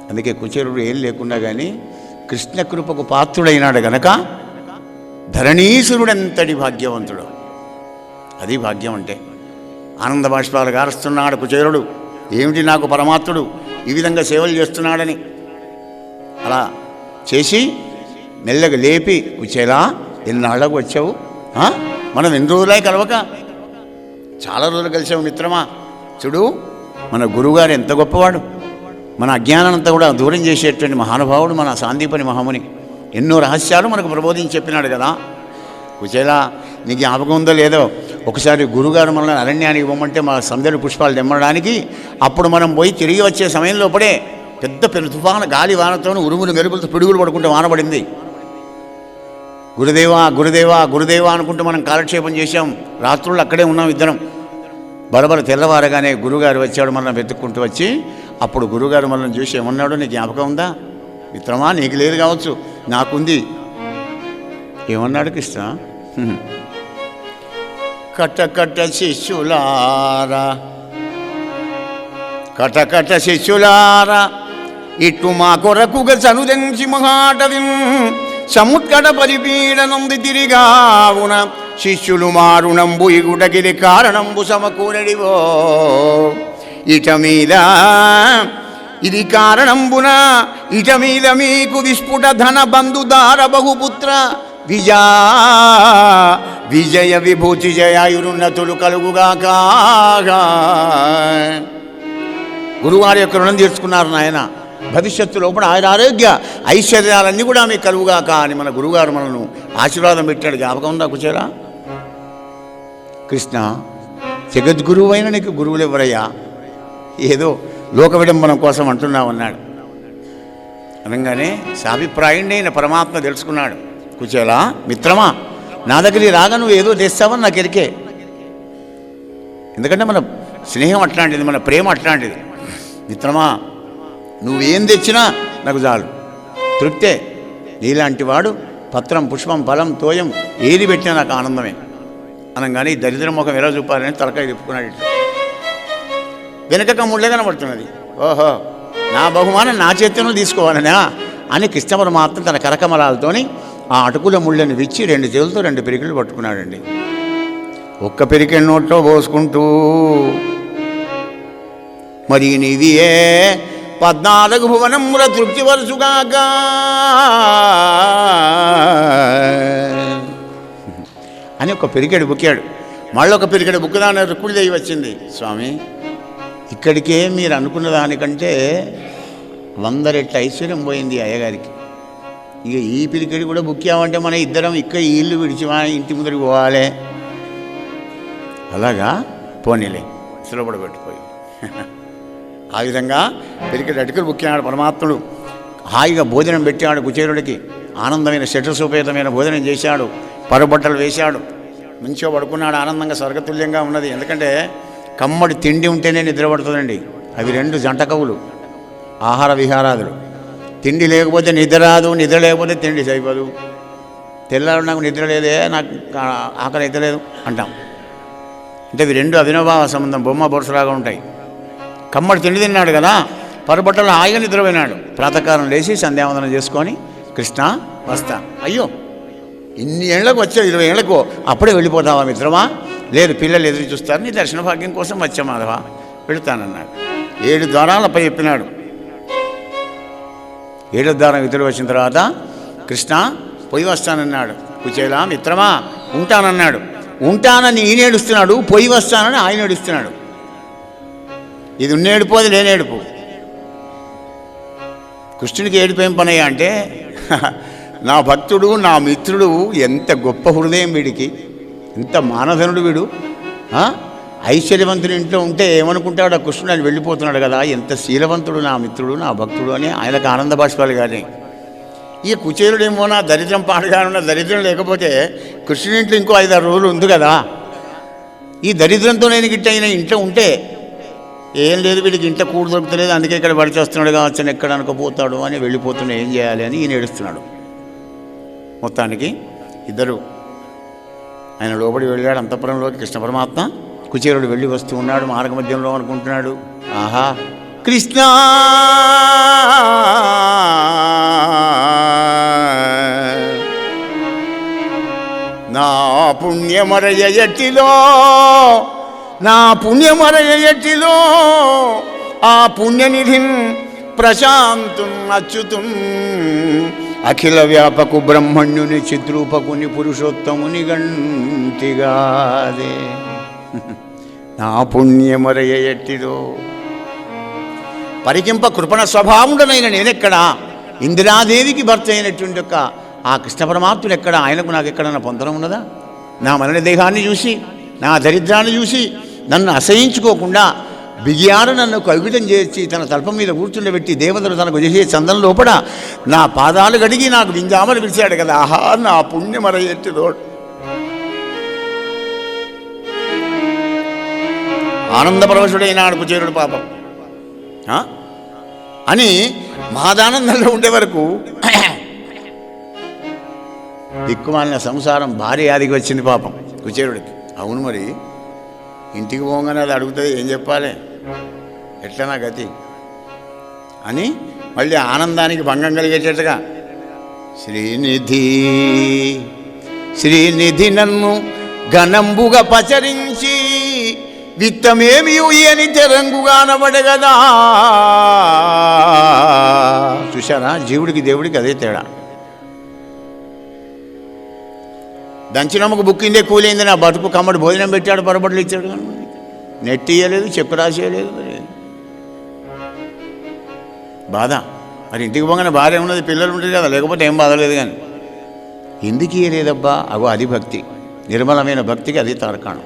అందుకే కుచేరుడు ఏం లేకున్నా కానీ కృష్ణ కృపకు పాత్రుడైనాడు గనక ధరణీసురుడెంతటి భాగ్యవంతుడు. అది భాగ్యం అంటే. ఆనంద బాష్పాలు గారుస్తున్నాడు కుచేరుడు. ఏమిటి నాకు పరమాత్ముడు ఈ విధంగా సేవలు చేస్తున్నాడని. అలా చేసి మెల్లగా లేపి, కుచేలా ఎన్నాళ్ళకు వచ్చావు? మనం ఎన్ని రోజులై కలవక? చాలా రోజులు కలిసావు మిత్రమా. చూడు మన గురువుగారు ఎంత గొప్పవాడు. మన అజ్ఞానం అంతా కూడా దూరం చేసేటువంటి మహానుభావుడు మన సాందీపని మహాముని. ఎన్నో రహస్యాలు మనకు ప్రబోధించి చెప్పినాడు కదా. కుచేలా నీకు జ్ఞాపకం ఉందో లేదో, ఒకసారి గురుగారు మనల్ని అరణ్యానికి ఇవ్వమంటే మా సందడి పుష్పాలు తెమ్మడానికి, అప్పుడు మనం పోయి తిరిగి వచ్చే సమయంలోపడే పెద్ద తుఫాను గాలి వానతో ఉరుములు మెరుపులతో పిడుగులు పడుకుంటే వానబడింది. గురుదేవా గురుదేవా గురుదేవా అనుకుంటూ మనం కాలక్షేపం చేశాం. రాత్రుళ్ళు అక్కడే ఉన్నాం ఇద్దరం. బరబర తెల్లవారగానే గురుగారు వచ్చాడు, మనల్ని వెతుక్కుంటూ వచ్చి. అప్పుడు గురుగారు మనల్ని చూసి ఏమన్నాడు, నీకు జ్ఞాపకం ఉందా? మిత్రమా నీకు లేదు కావచ్చు, నాకుంది. ఏమన్నాడు కృష్ణ? కటకట శిష్యులారా, కటకట శిష్యులారా, ఇటు మా కొరకుగా చనుదెంచి మహాటవిన్ సముత్కట పరిపీడనంది తిరిగావున శిష్యులు మారుణంబు ఇగుటగిరి కారణంబు సమకూరడివో. ఇట మీద ఇది కారణంబున ఇట మీద మీకు విస్ఫుట ధన బంధుదార బహుపుత్ర విజయ విభూతి జయాయురున్నతులు కలుగుగాక. గురువారి యొక్క రుణం తీర్చుకున్నారు నాయన. భవిష్యత్తు లోపల ఆయన ఆరోగ్య ఐశ్వర్యాలన్నీ కూడా మీకు కలుగుగాక అని మన గురువుగారు మనను ఆశీర్వాదం పెట్టాడు. జ్ఞాపకం ఉందా కుచేరా? కృష్ణ జగద్గురువు అయిన నీకు గురువులు ఎవరయ్యా? ఏదో లోక విడంబనం కోసం అంటున్నామన్నాడు. అనగానే సాభిప్రాయుడైన పరమాత్మ తెలుసుకున్నాడు. కుచేలా మిత్రమా, నా దగ్గరికి రాగా నువ్వు ఏదో తెస్తావని నాకు ఎరికే. ఎందుకంటే మన స్నేహం అట్లాంటిది, మన ప్రేమ అట్లాంటిది. మిత్రమా, నువ్వేం తెచ్చినా నాకు చాలు, తృప్తే. నీలాంటి వాడు పత్రం, పుష్పం, ఫలం, తోయం ఏది పెట్టినా నాకు ఆనందమే అనగానే దరిద్ర ముఖం ఎలా చూపాలని తలకాయ తిప్పుకున్నాడు. ఇట్లా వెనక కమ్ముళ్ళే కనబడుతున్నది. ఓహో, నా బహుమానం నా చేతిలో తీసుకోవాలనా అని కృష్ణ పరమాత్మ తన కరకమలాలతోని ఆ అటుకుల ముళ్ళని విచ్చి 2 చేతులతో 2 పిరికిళ్ళు పట్టుకున్నాడండి. ఒక్క పిరికిడి నోట్లో పోసుకుంటూ, మరి నీవియే 14 భువనముల తృప్తి వరుసుగాక అని ఒక పిరికెడు బుక్కాడు. మళ్ళీ ఒక పిరికెడు బుక్కుదాని రుక్కుడిదేవి వచ్చింది. స్వామి, ఇక్కడికే మీరు అనుకున్న దానికంటే 100 రెట్ల ఐశ్వర్యం పోయింది అయ్యగారికి. ఇక ఈ పిరికెడు కూడా బుక్కామంటే మన ఇద్దరం ఇక్కడ ఈ ఇల్లు విడిచి మన ఇంటి ముందరికి పోవాలి. అలాగా పోనీలే సులభపడిపోయి ఆ విధంగా పిరికెడు అటుకులు బుక్కినాడు పరమాత్ముడు. హాయిగా భోజనం పెట్టాడు కుచేరుడికి. ఆనందమైన శఠసోపేతమైన భోజనం చేశాడు. పరుబట్టలు వేశాడు. మంచిగా పడుకున్నాడు. ఆనందంగా స్వర్గతుల్యంగా ఉన్నది. ఎందుకంటే కమ్మడి తిండి ఉంటేనే నిద్ర పడుతుందండి. అవి 2 జంట కవులు, ఆహార విహారాదులు. తిండి లేకపోతే నిద్ర రాదు, నిద్ర లేకపోతే తిండి సరిపోదు. తెల్లారు నాకు నిద్ర లేదే, నాకు ఆకలి అయితే లేదు అంటాం. అంటే ఇవి 2 అవినభావ సంబంధం, బొమ్మ బొరుసలాగా ఉంటాయి. కమ్మడి తిండి తిన్నాడు కదా, పరుబట్టలు హాయిగా నిద్రపోయినాడు. ప్రాతకాలం లేచి సంధ్యావందనం చేసుకొని, కృష్ణ వస్తా. అయ్యో, ఇన్ని ఏళ్లకు వచ్చావు, 20 ఏళ్లకు అప్పుడే వెళ్ళిపోతావా మిత్రమా? లేదు, పిల్లలు ఎదురు చూస్తారు, నీ దర్శన భాగ్యం కోసం వచ్చా మాధవ, వెళుతానన్నాడు. 7 ద్వారాలపై చెప్పినాడు. 7వ ద్వారం ఇతడు వచ్చిన తర్వాత కృష్ణ పొయ్యి వస్తానన్నాడు. కుచేలా మిత్రమా ఉంటానన్నాడు. ఉంటానని ఈయన ఏడుస్తున్నాడు, పొయ్యి వస్తానని ఆయన ఏడుస్తున్నాడు. ఇది ఉన్నేడుపు, అది లేనేడుపు. కృష్ణుడికి ఏడుపేం పనయ్యా అంటే, నా భక్తుడు, నా మిత్రుడు, ఎంత గొప్ప హృదయం వీడికి, ఎంత మానధనుడు వీడు. ఐశ్వర్యవంతుని ఇంట్లో ఉంటే ఏమనుకుంటాడు, ఆ కృష్ణుడు ఆయన వెళ్ళిపోతున్నాడు కదా, ఎంత శీలవంతుడు నా మిత్రుడు, నా భక్తుడు అని ఆయనకు ఆనంద బాష్పాలు. కానీ ఈ కుచేరుడేమో నా దరిద్రం పాడుగానున్న దరిద్రం లేకపోతే కృష్ణుడి ఇంట్లో ఇంకో 5-6 రోజులు ఉంది కదా. ఈ దరిద్రంతో నేను గిట్ట అయిన ఇంట్లో ఉంటే ఏం లేదు, వీడికి ఇంట్లో కూడు దొరుకుతలేదు, అందుకే ఇక్కడ పడి చేస్తున్నాడు కావచ్చు, ఎక్కడ అనుకోపోతాడు అని వెళ్ళిపోతున్నా, ఏం చేయాలి అని ఈయన ఏడుస్తున్నాడు. మొత్తానికి ఇద్దరు ఆయన లోపడి వెళ్ళాడు అంతఃపురంలోకి. కృష్ణ పరమాత్మ కుచేరుడు వెళ్ళి వస్తూ ఉన్నాడు. మార్గ మధ్యంలో అనుకుంటున్నాడు, ఆహా కృష్ణ నా పుణ్యమరయటిలో, నా పుణ్యమరయటిలో ఆ పుణ్యనిధిన్ ప్రశాంతున్ అచ్యుతున్ అఖిల వ్యాపకు బ్రహ్మణ్యుని చిద్రూపకుని పురుషోత్తముని గంటిగాదే. నా పుణ్యమరయటిలో పరికింప కృపణ స్వభావుడనైన నేనెక్కడా, ఇందిరాదేవికి భర్త అయినటువంటి యొక్క ఆ కృష్ణ పరమాత్ముడు ఎక్కడ, ఆయనకు నాకు ఎక్కడన్నా పొందడం ఉన్నదా? నా మరణ దేహాన్ని చూసి, నా దరిద్రాన్ని చూసి నన్ను అసహించుకోకుండా బిగియారు నన్ను కవితం చేసి తన తల్పం మీద కూర్చుండబెట్టి దేవతలు తనకు చేసే చందన లోపల నా పాదాలు గడిగి నాకు వింజామలు పిలిచాడు కదా. ఆహా నా పుణ్యమరయట్టిదో. ఆనందపరవశుడైనాడు కుచేరుడు పాపం అని మహాదానందంలో ఉండే వరకు దిక్కుమాలిన సంసారం భారీ ఆదికి వచ్చింది పాపం కుచేరుడికి. అవును, మరి ఇంటికి పోగానే అది అడుగుతుంది, ఏం చెప్పాలి, ఎట్లా నా గతి అని మళ్ళీ ఆనందానికి భంగం కలిగేటట్టుగా శ్రీనిధి శ్రీనిధి నన్ను ఘనంబుగా పచరించి విత్తమేమి అని తెరంగుగా నబడగదా. చూశారా, జీవుడికి దేవుడికి అదే తేడా. దంచినమ్మకు బుక్కిందే కూలైంది, నా బతుకు కమ్మడి భోజనం పెట్టాడు, పొరబడులు ఇచ్చాడు, కానీ నెట్ ఇయ్యలేదు, చెక్కు రాసేయలేదు. మరి బాధ. మరి ఇంటికి పోగానే బాధ ఏమున్నది, పిల్లలు ఉంటుంది కదా, లేకపోతే ఏం బాధలేదు. కానీ ఎందుకు ఇయ్యలేదబ్బా, అగో అది భక్తి, నిర్మలమైన భక్తికి అది తార్కాణం.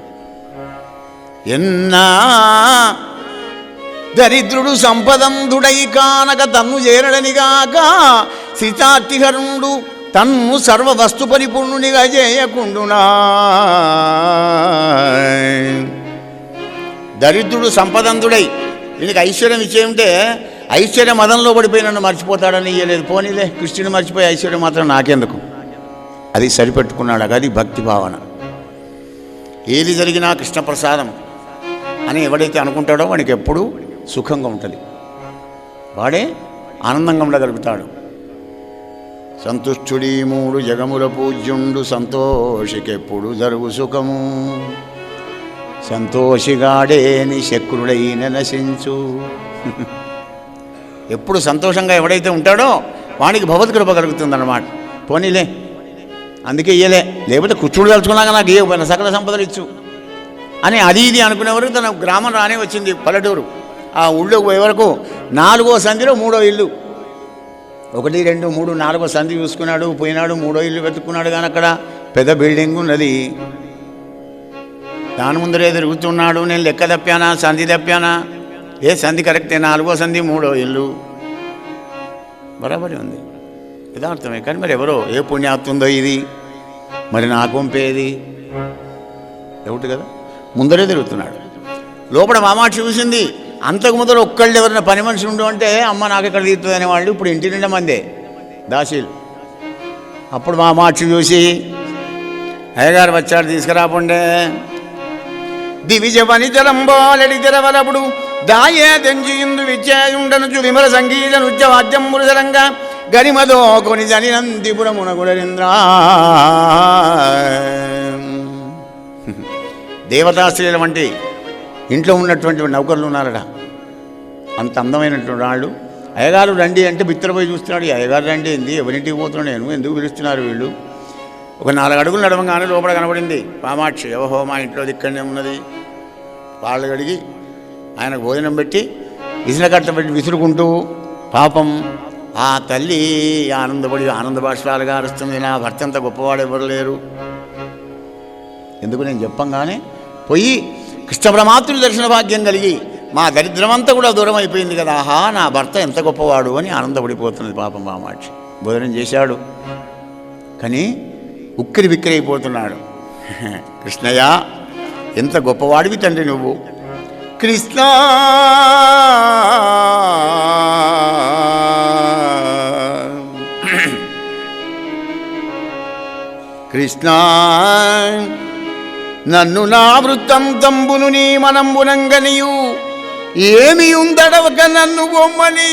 ఎన్నా దరిద్రుడు సంపదంధుడై కానక తన్ను చేరడనిగాక శ్రీచార్తిహరుడు తన్ను సర్వ వస్తు పరిపూర్ణునిగా చేయకుండునా. దరిద్రుడు సంపదంధుడై వీనికి ఐశ్వర్యం ఇచ్చేయంటే ఐశ్వర్య మదంలో పడిపోయి నన్ను మర్చిపోతాడని ఇయ్యలేదు. పోనీలే, కృష్ణుని మర్చిపోయి ఐశ్వర్యం మాత్రం నాకెందుకు, అది సరిపెట్టుకున్నాడు. అది భక్తి భావన. ఏది జరిగినా కృష్ణప్రసాదం అని ఎవడైతే అనుకుంటాడో వాడికి ఎప్పుడూ సుఖంగా ఉంటుంది, వాడే ఆనందంగా ఉండగలుగుతాడు. సంతుష్టుడి మూడు జగముల పూజ్యుండు, సంతోషికెప్పుడు జరుగు సుఖము, సంతోషిగాడేని శక్రుడైన నశించు. ఎప్పుడు సంతోషంగా ఎవడైతే ఉంటాడో వానికి భగవద్కృప కలుగుతుందన్నమాట. పోనీలే, అందుకే ఇయ్యలే, లేకపోతే కుచ్చుడు తలుచుకున్నాక నాకు ఇవ్వకపోయినా సకల సంపదలు ఇచ్చు అని అది ఇది అనుకునేవరకు తన గ్రామం రానే వచ్చింది, పల్లెటూరు. ఆ ఊళ్ళోకి పోయే వరకు 4వ సంధిలో 3వ ఇల్లు, 1, 2, 3, 4వ సంధి చూసుకున్నాడు. పోయినాడు, 3వ ఇల్లు వెతుక్కున్నాడు. కానీ అక్కడ పెద్ద బిల్డింగ్ ఉన్నది. దాని ముందరే తిరుగుతున్నాడు. నేను లెక్క తప్పానా, సంధి తప్పానా? ఏ సంధి కరెక్టే, 4వ సంధి 3వ ఇల్లు బరాబరి ఉంది, యథార్థమే. కానీ మరి ఎవరో ఏ పుణ్యాత్తుందో ఇది, మరి నాకు పంపేది ఎవటి కదా, ముందరే తిరుగుతున్నాడు. లోపల మామాక్షి చూసింది. అంతకు ముందర ఒక్కళ్ళు ఎవరైనా పని మనిషి ఉండు అంటే అమ్మ నాకు ఎక్కడ తీరుతుంది అనేవాళ్ళు. ఇప్పుడు ఇంటి నిండా మందే దాసీలు. అప్పుడు మామాక్షి చూసి, అయ్యగారు వచ్చాడు, తీసుకురాకుండే. దివిజ వనిజలంబాలడి తెరవలపుడు దాయే తెంజిందు విచ్చేయుండనుచు విమల సంగీత నృత్య వాద్యం మురుసరంగా గరిమదో కొని జనినందిపురమునగుడరింద్ర. దేవతాశ్రీల వంటి ఇంట్లో ఉన్నటువంటి నౌకర్లు ఉన్నారట, అంత అందమైనటువంటి వాళ్ళు. అయ్యగారు రండి అంటే బిత్తరపోయి చూస్తున్నాడు. అయ్యగారు రండి ఏంది, ఎవరింటికి పోతున్నాడు, నేను ఎందుకు పిలుస్తున్నారు వీళ్ళు? ఒక 4 అడుగులు నడవంగానే లోపల కనబడింది కామాక్షి. ఓహో, మా ఇంట్లో ఇక్కడనే ఉన్నది. వాళ్ళు కడిగి ఆయనకు భోజనం పెట్టి విసినకట్ట పెట్టి విసురుకుంటూ, పాపం ఆ తల్లి ఆనందపడి ఆనంద బాష్పాలుగా అరుస్తుంది. నా భర్త అంత గొప్పవాడు ఎవరు లేరు. ఎందుకు నేను చెప్పంగానే పోయి కృష్ణ పరమాత్ముడి దర్శన భాగ్యం కలిగి మా దరిద్రమంతా కూడా దూరం అయిపోయింది కదా, ఆహా నా భర్త ఎంత గొప్పవాడు అని ఆనందపడిపోతున్నది పాపం కామాక్షి. భోజనం చేశాడు కానీ ఉక్కిరి బిక్కిరి అయిపోతున్నాడు. కృష్ణయ్య, ఎంత గొప్పవాడివి తండ్రి నువ్వు. కృష్ణ కృష్ణ నన్ను నా వృత్తంతంబును నీ మనంబునంగనియు ఏమి ఉందడవక నన్ను బొమ్మని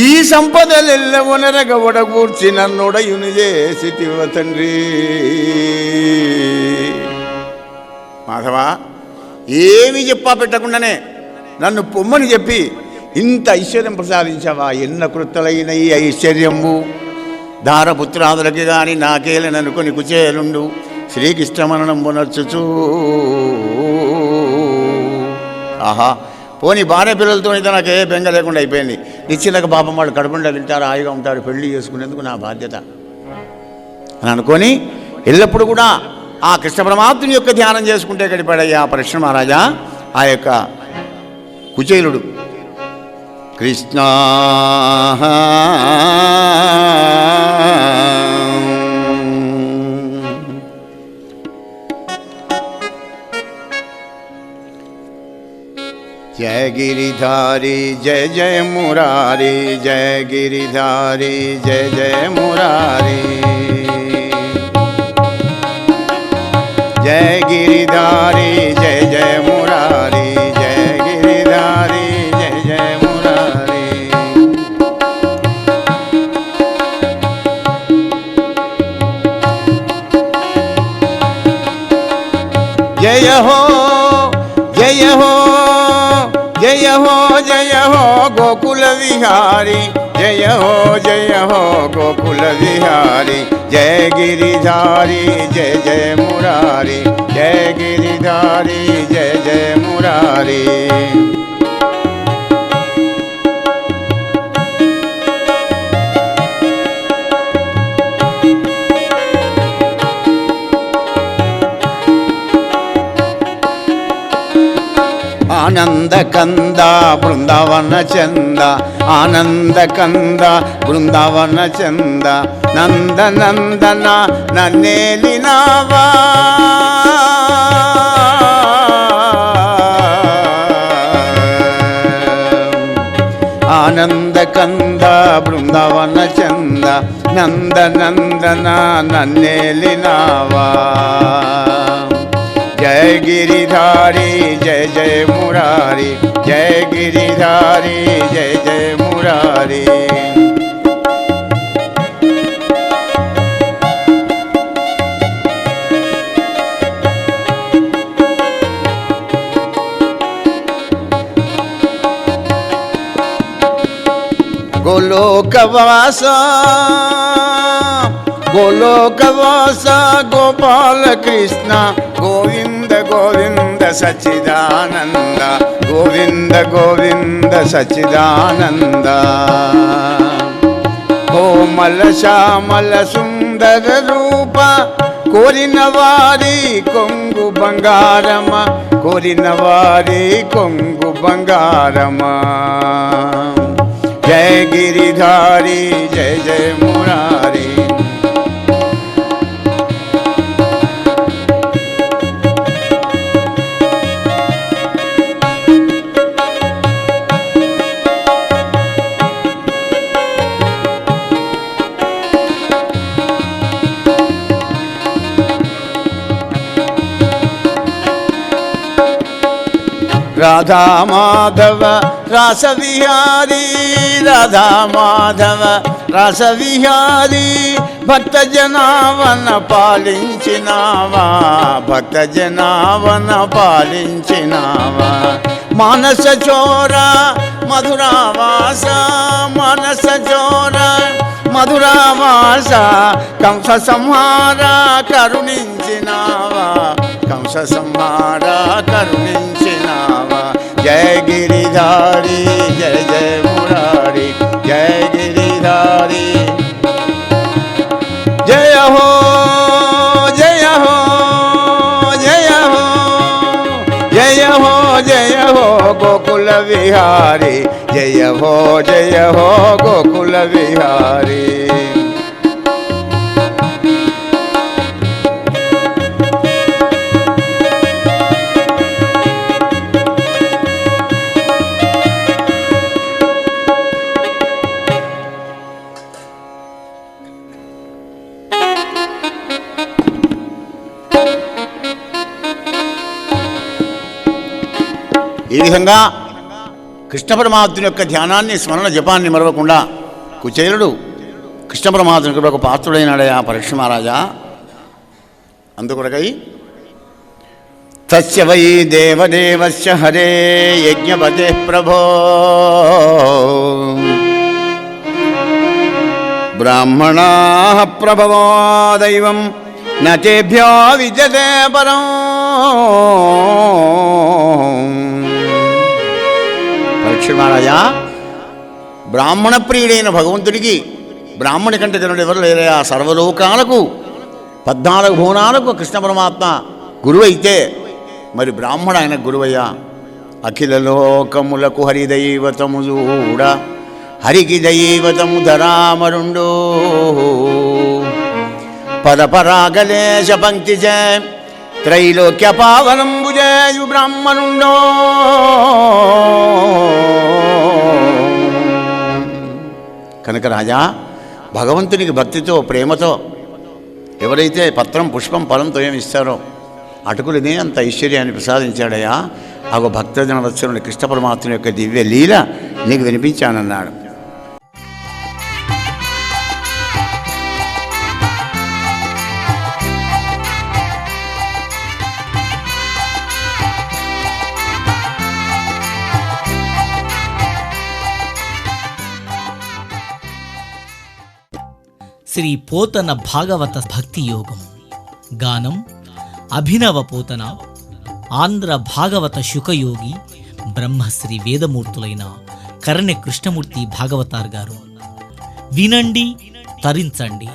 ఈ సంపదలెల్ల ఒనరగ ఒడగూర్చి నన్నుడయుని చేసితివ తండ్రి. మాధవా, ఏమి చెప్పా పెట్టకుండానే నన్ను పొమ్మని చెప్పి ఇంత ఐశ్వర్యం ప్రసాదించావా? ఎన్న కృత్తలైన ఈ ఐశ్వర్యంబు దారపుత్రాదులకి గాని నాకేలననుకొని కుచేలుండు శ్రీకృష్ణమరణంబు నర్చుచూ. ఆహా, పోనీ భార్య పిల్లలతో అయితే నాకు ఏ బెంగ లేకుండా అయిపోయింది. నిశ్చితక పాపం వాళ్ళు కడుపుండా తింటారు, హాయిగా ఉంటారు, పెళ్లి చేసుకునేందుకు నా బాధ్యత అని అనుకొని ఎల్లప్పుడూ కూడా ఆ కృష్ణ పరమాత్ముని యొక్క ధ్యానం చేసుకుంటే గడిపాడయ్యా పరీక్ష మహారాజా ఆ యొక్క కుచేలుడు. కృష్ణ जय गिरिधारी जय जय मुरारी, जय गिरिधारी जय जय मुरारी, जय गिरिधारी जय जय मुरारी, जय गिरिधारी जय जय मुरारी. जय हो जय हो जय हो जय हो गोकुल विहारी, जय हो गोकुल विहारी, जय गिरिधारी जय जय मुरारी, जय गिरिधारी जय जय मुरारी. आनंद कंदा बृंदावन चंद, आनंद कंद बृंदावन चंद, नंद नंदन नन्नेलिनावा ఆనంద కంద బృందావన చంద నంద నందన నన్నేలినావా జయ గిరిధారి జయ జయ మురారి జయ గిరిధారి జయ జయ మురారి గోలోకవాస గోలోకవాస గోపాల కృష్ణ గోవింద గోవింద సచ్చిదానంద గోవింద గోవింద సచ్చిదానంద కోమల శ్యామల సుందర రూప కోరిన వారి కొంగు బంగారమ కోరిన వారి కొంగు బంగారమ జయ గిరిధారి జయ జయ మురారి రాధా మాధవ రాస విహారీ రాధా మాధవ రాస విహారీ భక్త జనావన పాలించినావా భక్త జనావన పాలించినావా మానస చోర మధురావాస మానస చోర మధురావాస కంస సంహార కరుణించినావా కంస సంహార కరుణించినావా జయ గిరిధారి జయ జయ మురారి జయ గిరిధారి జయ హో జయ హో జయ హో జయ హో జయ హో గోకుల విహారి జయ హో గోకుల విహారి ఈ విధంగా కృష్ణ పరమాత్ముని యొక్క ధ్యానాన్ని స్మరణ జపాన్ని మరవకుండా కుచేలుడు కృష్ణ పరమాత్మునికి ఒక పాత్రుడైనాడయా పరీక్ష మహారాజా. అందుకొరకై తస్య వై దేవదేవస్య హరే యజ్ఞపతే ప్రభో బ్రాహ్మణా ప్రభవో దైవం నతేభ్యో విద్యతే పరం. పరీక్ష మహారాజా, బ్రాహ్మణ ప్రియుడైన భగవంతుడికి బ్రాహ్మణి కంటే జనుడు ఎవరు లేరయా. సర్వలోకాలకు 14 భువనాలకు కృష్ణ పరమాత్మ గురువు అయితే మరి బ్రాహ్మణ ఆయన గురువయ్యా. అఖిల లోకములకు హరిదైవతము చూడ హరికి దైవతము ధరామరుండు పదపరాగలేశ పంక్తి చే త్రైలోక్య పావనంబు చేయు బ్రాహ్మణుండో. కనుక రాజా, భగవంతునికి భక్తితో ప్రేమతో ఎవరైతే పత్రం పుష్పం ఫలంతో ఏమి ఇస్తారో అటుకులనే అంత ఐశ్వర్యాన్ని ప్రసాదించాడయా. ఆ భక్తజన వత్సరుని కృష్ణ పరమాత్మ యొక్క దివ్య లీల నీకు వినిపించానన్నాడు. శ్రీ పోతన భాగవత భక్తి యోగం. గానం అభినవ పోతన, ఆంధ్ర భాగవత శుకయోగి బ్రహ్మశ్రీ వేదమూర్తులైన కరణ్య కృష్ణమూర్తి భాగవతార్ గారు. వినండి, తరించండి.